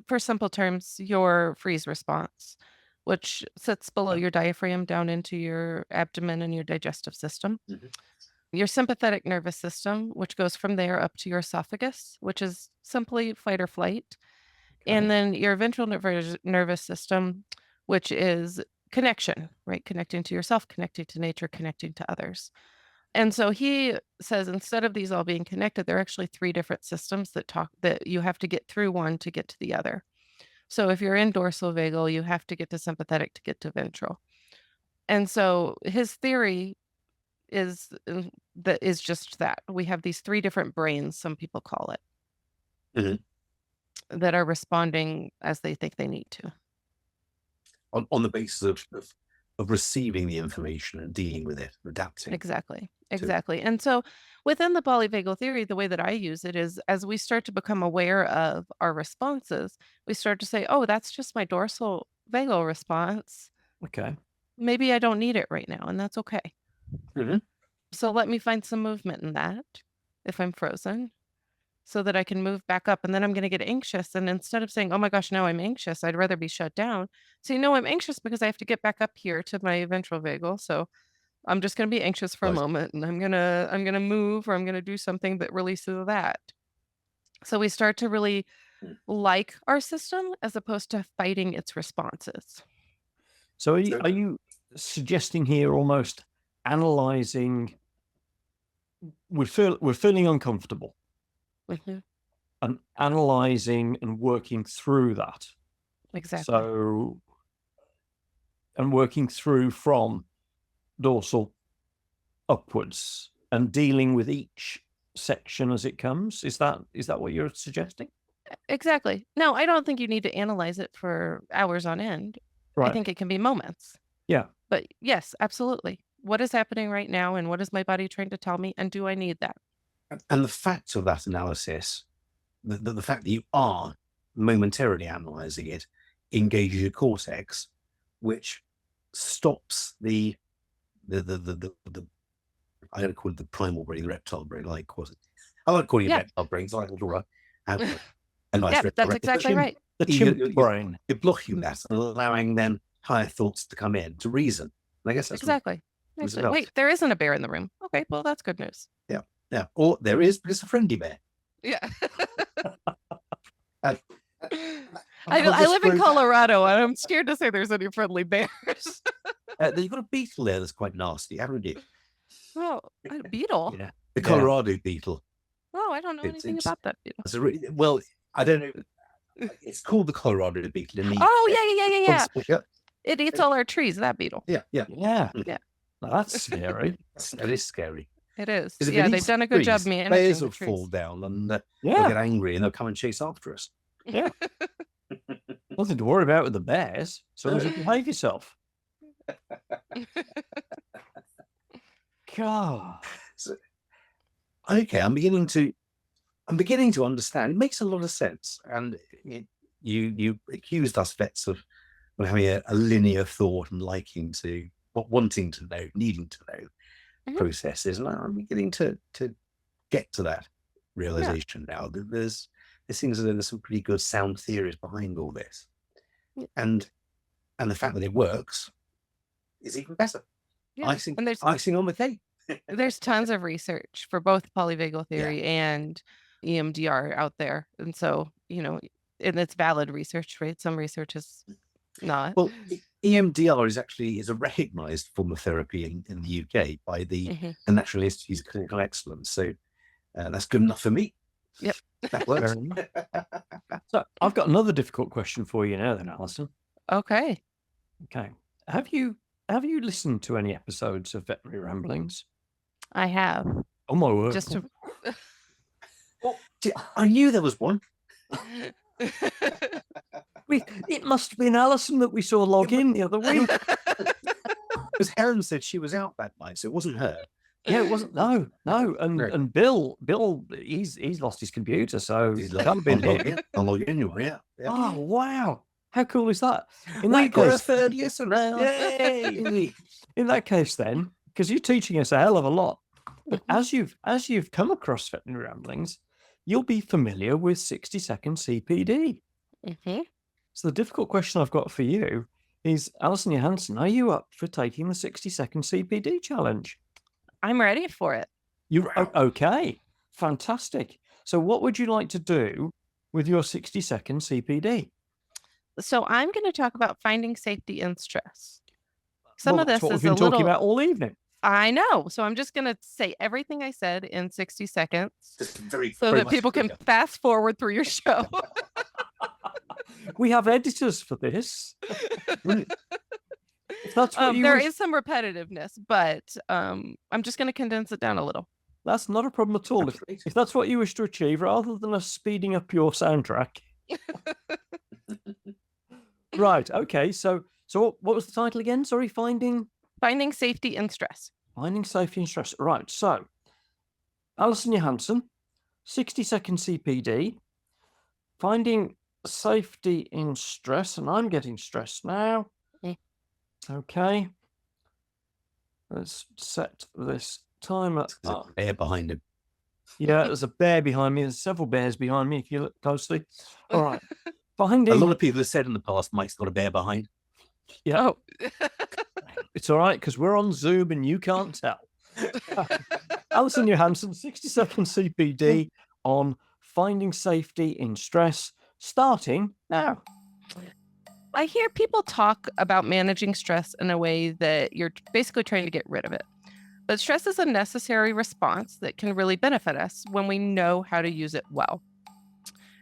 for simple terms, your freeze response, which sits below your diaphragm down into your abdomen and your digestive system. Your sympathetic nervous system, which goes from there up to your esophagus, which is simply fight or flight. And then your ventral nervous system, which is connection, right? Connecting to yourself, connecting to nature, connecting to others. And so he says, instead of these all being connected, there are actually 3 different systems that you have to get through one to get to the other. So if you're in dorsal vagal, you have to get to sympathetic to get to ventral. And so his theory is just that. We have these 3 different brains, some people call it, that are responding as they think they need to. On the basis of receiving the information and dealing with it, adapting. Exactly. And so within the polyvagal theory, the way that I use it is, as we start to become aware of our responses, we start to say, oh, that's just my dorsal vagal response. Okay. Maybe I don't need it right now, and that's okay. So let me find some movement in that if I'm frozen, so that I can move back up. And then I'm going to get anxious. And instead of saying, oh my gosh, now I'm anxious, I'd rather be shut down. So, I'm anxious because I have to get back up here to my ventral vagal. So I'm just going to be anxious for a moment, and I'm going to move, or I'm going to do something that releases that. So we start to really like our system as opposed to fighting its responses. So are you suggesting here almost analyzing? We're feeling uncomfortable. And analyzing and working through that. Exactly. So, and working through from dorsal upwards and dealing with each section as it comes. Is that what you're suggesting? Exactly. No, I don't think you need to analyze it for hours on end. Right. I think it can be moments. Yeah. But yes, absolutely. What is happening right now, and what is my body trying to tell me, and do I need that? And the fact of that analysis, the fact that you are momentarily analyzing it, engages your cortex, which stops the I don't call it the primal brain, the reptile brain. I like calling it reptile brains. I like all right. That's exactly right. The chimp brain. You're blocking that and allowing then higher thoughts to come in, to reason. And I guess that's exactly. Wait, there isn't a bear in the room. Okay, well, that's good news. Yeah, or there is, but it's a friendly bear. Yeah. I live in Colorado, and I'm scared to say there's any friendly bears. You've got a beetle there that's quite nasty, haven't you? Oh, a beetle. Yeah, the Colorado beetle. Oh, I don't know anything about that beetle. It's well, I don't know. It's called the Colorado beetle. In the Oh, yeah. yeah. It eats all our trees, that beetle. Yeah. Yeah. Yeah. Now, that's scary. It is scary. It is. 'Cause if Yeah, it they've eats done a good job trees, managing bears the will trees. fall down and they'll Yeah. get angry and they'll come and chase after us. Yeah. Nothing to worry about with the bears, as long as you behave yourself. God. So, okay, I'm beginning to understand. It makes a lot of sense. And you accused us vets of having a linear thought and liking to wanting to know, needing to know processes, and I'm beginning to get to that realization now. That there's seems that there's some pretty good sound theories behind all this, and the fact that it works is even better. Yeah. Icing And on the cake. there's tons of research for both polyvagal theory and EMDR out there. And so, and it's valid research, right? Some research is not. Well, EMDR is a recognized form of therapy in the UK by the National Institute of Clinical Excellence. So that's good enough for me. Yep. That works. Fair enough. So I've got another difficult question for you now then, Alison. Okay. Okay. Have you listened to any episodes of Veterinary Ramblings? I have. Oh my word. Just to... I knew there was one. It must have been Alison that we saw log in the other week. Because Helen said she was out that night, so it wasn't her. Yeah, it wasn't. No. And Bill, he's lost his computer, so He's I'll log in. Yeah. Oh wow, how cool is that? In We that got a case, third listener. yay! In that case, then, because you're teaching us a hell of a lot, but as you've come across Veterinary Ramblings, you'll be familiar with 60-second CPD. So the difficult question I've got for you is, Allison Johanson, are you up for taking the 60-second CPD challenge? I'm ready for it. Okay, fantastic. So what would you like to do with your 60-second CPD? So I'm going to talk about finding safety in stress. Some Well, of that's this what is we've a been talking little. about all evening. I know. So I'm just going to say everything I said in 60 seconds Just very, so very that much people can quicker. fast forward through your show. We have editors for this. If that's what you There wish, is some repetitiveness, but I'm just going to condense it down a little. that's not a problem at all. If that's what you wish to achieve, rather than us speeding up your soundtrack. Right. Okay. So what was the title again? Sorry, Finding Safety in Stress. Finding Safety in Stress. Right. So, Allison Johanson, 60-second CPD, Finding Safety in Stress, and I'm getting stressed now. Okay. Let's set this timer There's up. a bear behind him. Yeah, there's a bear behind me. There's several bears behind me if you look closely. All right. A Finding. lot of people have said in the past, Mike's got a bear behind. Yeah. Oh, It's all right because we're on Zoom and you can't tell. Allison Johanson, 60-second CPD on finding safety in stress, starting now. I hear people talk about managing stress in a way that you're basically trying to get rid of it. But stress is a necessary response that can really benefit us when we know how to use it well.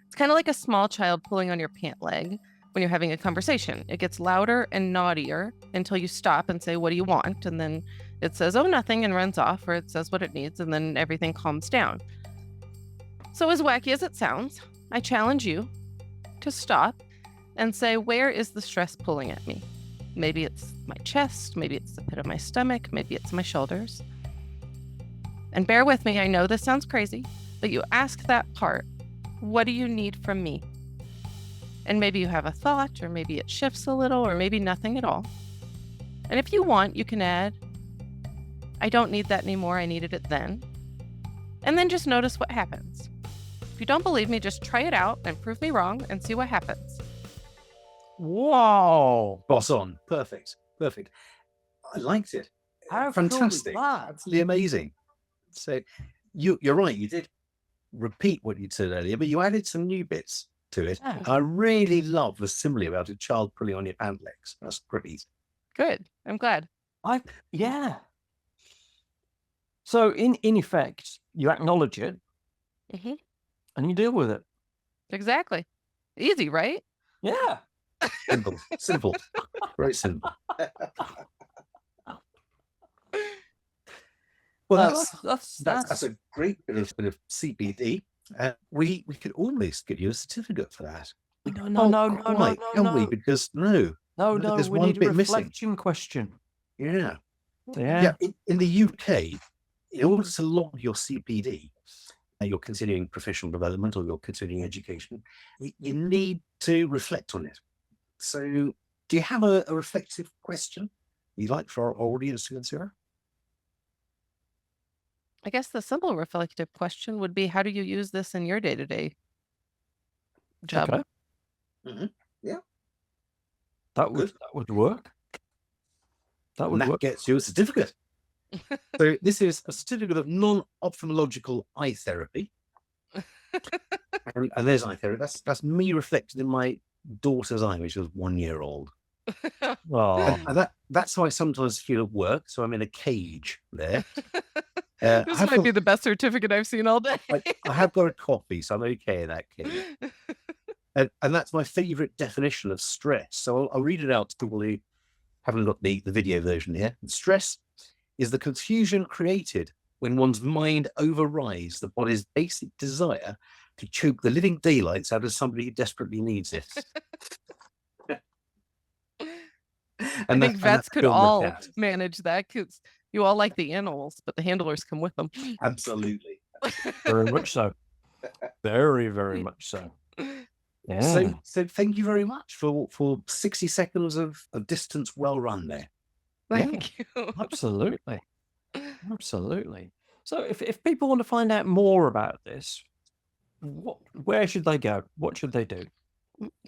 It's kind of like a small child pulling on your pant leg when you're having a conversation. It gets louder and naughtier until you stop and say, "What do you want?" And then it says, "Oh, nothing," and runs off, or it says what it needs, and then everything calms down. So as wacky as it sounds, I challenge you to stop and say, where is the stress pulling at me? Maybe it's my chest, maybe it's the pit of my stomach, maybe it's my shoulders. And bear with me, I know this sounds crazy, but you ask that part, what do you need from me? And maybe you have a thought, or maybe it shifts a little, or maybe nothing at all. And if you want, you can add, I don't need that anymore, I needed it then. And then just notice what happens. If you don't believe me, just try it out and prove me wrong and see what happens. Whoa. Boss on. Perfect. I liked it. How cool is Fantastic. that? Absolutely amazing. So you're right. You did repeat what you said earlier, but you added some new bits to it. Yeah. I really love the simile about a child pulling on your pant legs. That's great. Good. I'm glad. Yeah. So in effect, you acknowledge it Hmm. and you deal with it. Exactly. Easy, right? Yeah. Simple, very simple. Well, that's a great bit of CBD. We could almost give you a certificate for that. No. Can we? Because No, there's we one need a bit missing. reflection question. Yeah. Yeah. In the UK, in order to log your CPD, you're considering professional development or you're considering education, you need to reflect on it. So, do you have a reflexive question you'd like for our audience to consider? I guess the simple reflective question would be, how do you use this in your day-to-day job? Okay. Mm-hmm. Yeah. That would work. That would And that work. gets you a certificate. So this is a certificate of non-ophthalmological eye therapy. and there's eye therapy. That's me reflected in my daughter's eye, which was 1 year old. Oh, And that's how I sometimes feel at work. So I'm in a cage there. This might be the best certificate I've seen all day. I have got a copy, so I'm okay in that case. And that's my favorite definition of stress. So I'll read it out to people who haven't got the video version here. Stress is the confusion created when one's mind overrides the body's basic desire to choke the living daylights out of somebody who desperately needs it. I think vets could all manage that, because you all like the animals, but the handlers come with them. Absolutely. very much so. Very, very much so. Yeah. So thank you very much for 60 seconds of distance well run there. Thank you. Absolutely. Absolutely. So if people want to find out more about this, where should they go? What should they do?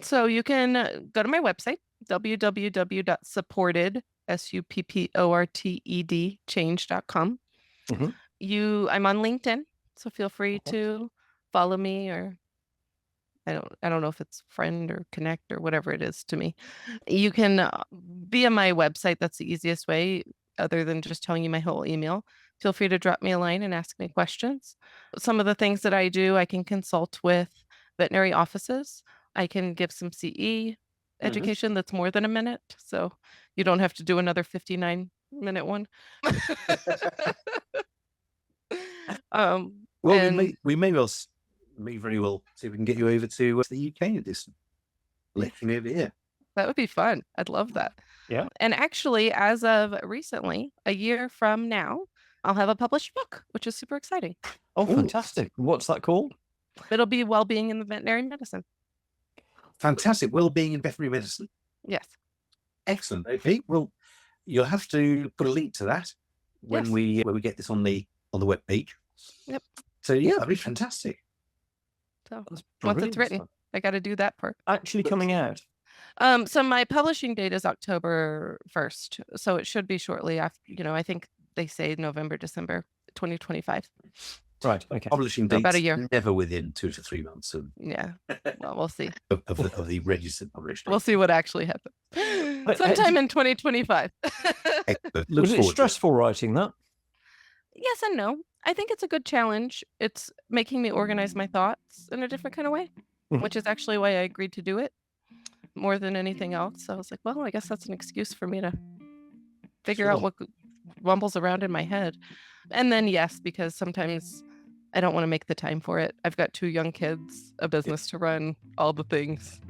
So you can go to my website, www.supported, SUPPORTED, change.com. Mhm. I'm on LinkedIn, so feel free to follow me, or I don't know if it's friend or connect or whatever it is to me. You can via my website. That's the easiest way, other than just telling you my whole email. Feel free to drop me a line and ask me questions. Some of the things that I do, I can consult with veterinary offices. I can give some CE education that's more than a minute, so you don't have to do another 59-minute one. Well, we may very well see if we can get you over to the UK at this lecture over here. That would be fun. I'd love that. Yeah. And actually, as of recently, a year from now, I'll have a published book, which is super exciting. Oh, fantastic. What's that called? It'll be Wellbeing in the Veterinary Medicine. Fantastic. Wellbeing in veterinary medicine. Yes. Excellent. Okay. Well, you'll have to put a link to that when we get this on the web page. Yep. So yeah, that'd be fantastic. So once it's written, I got to do that part. Actually coming out. So my publishing date is October 1st, so it should be shortly after. I think they say November, December 2025. Right. Okay. Publishing So dates about a year. Never within 2 to 3 months of Yeah. Well, we'll see. of the registered published. We'll see what actually happens. Sometime in 2025. Was it stressful writing that? Yes and no. I think it's a good challenge. It's making me organize my thoughts in a different kind of way, which is actually why I agreed to do it more than anything else. So I was like, well, I guess that's an excuse for me to figure out what rumbles around in my head. And then, yes, because sometimes I don't want to make the time for it. I've got 2 young kids, a business to run, all the things,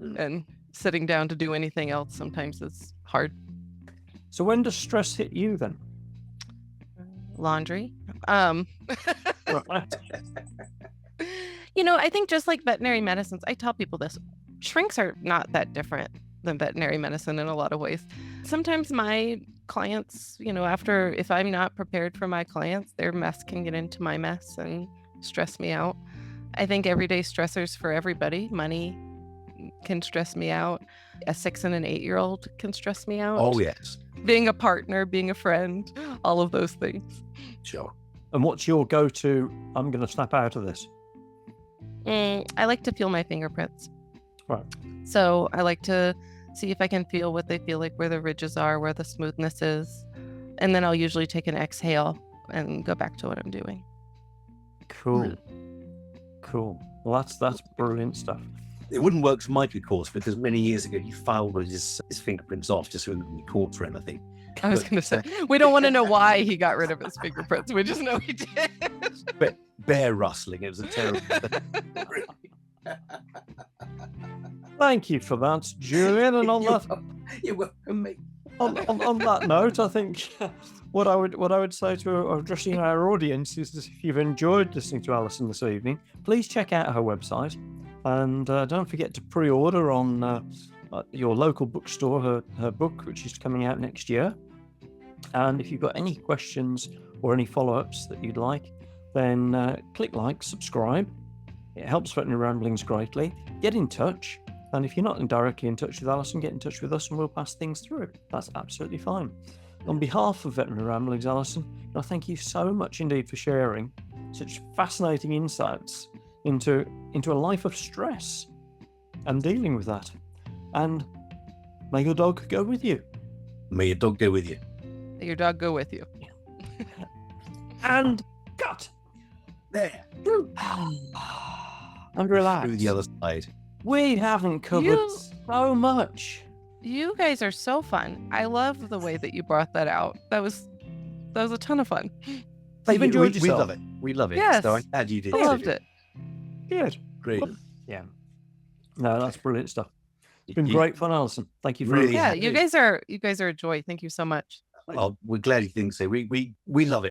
and sitting down to do anything else sometimes is hard. So when does stress hit you then? Laundry. Right. I think just like veterinary medicines, I tell people this, shrinks are not that different than veterinary medicine in a lot of ways. Sometimes my clients, if I'm not prepared for my clients, their mess can get into my mess and stress me out. I think everyday stressors for everybody. Money can stress me out. A 6 and an 8-year-old can stress me out. Oh, yes. Being a partner, being a friend, all of those things. Sure. And what's your go-to, I'm going to snap out of this? I like to feel my fingerprints. Right. So I like to see if I can feel what they feel like, where the ridges are, where the smoothness is. And then I'll usually take an exhale and go back to what I'm doing. Cool. Well, that's brilliant stuff. It wouldn't work for Mike, of course, because many years ago he filed his fingerprints off just so he wouldn't be caught or anything. I was going to say, we don't want to know why he got rid of his fingerprints. We just know he did. But bear rustling, it was a terrible Thank you for that, Julian. And on that, You're welcome, mate. on that note, I think what I would say to addressing our audience is that if you've enjoyed listening to Alison this evening, please check out her website, and don't forget to pre-order on your local bookstore her book, which is coming out next year. And if you've got any questions or any follow-ups that you'd like, then click like, subscribe. It helps Veterinary Ramblings greatly. Get in touch. And if you're not directly in touch with Alison, get in touch with us and we'll pass things through. That's absolutely fine. On behalf of Veterinary Ramblings, Alison, I thank you so much indeed for sharing such fascinating insights into a life of stress and dealing with that. And may your dog go with you. May your dog go with you. May your dog go with you. And cut. There. And relax. Through the other side. We haven't covered so much. You guys are so fun. I love the way that you brought that out. That was a ton of fun. You've enjoyed we yourself. love it. We love it. Yes. So I'm glad you did. I too. loved it. Good. Great. Yeah. No, that's brilliant stuff. It's been You- great fun, Alison. Thank you for Really Yeah, happy. you guys are a joy. Thank you so much. Well, we're glad you think so. We love it.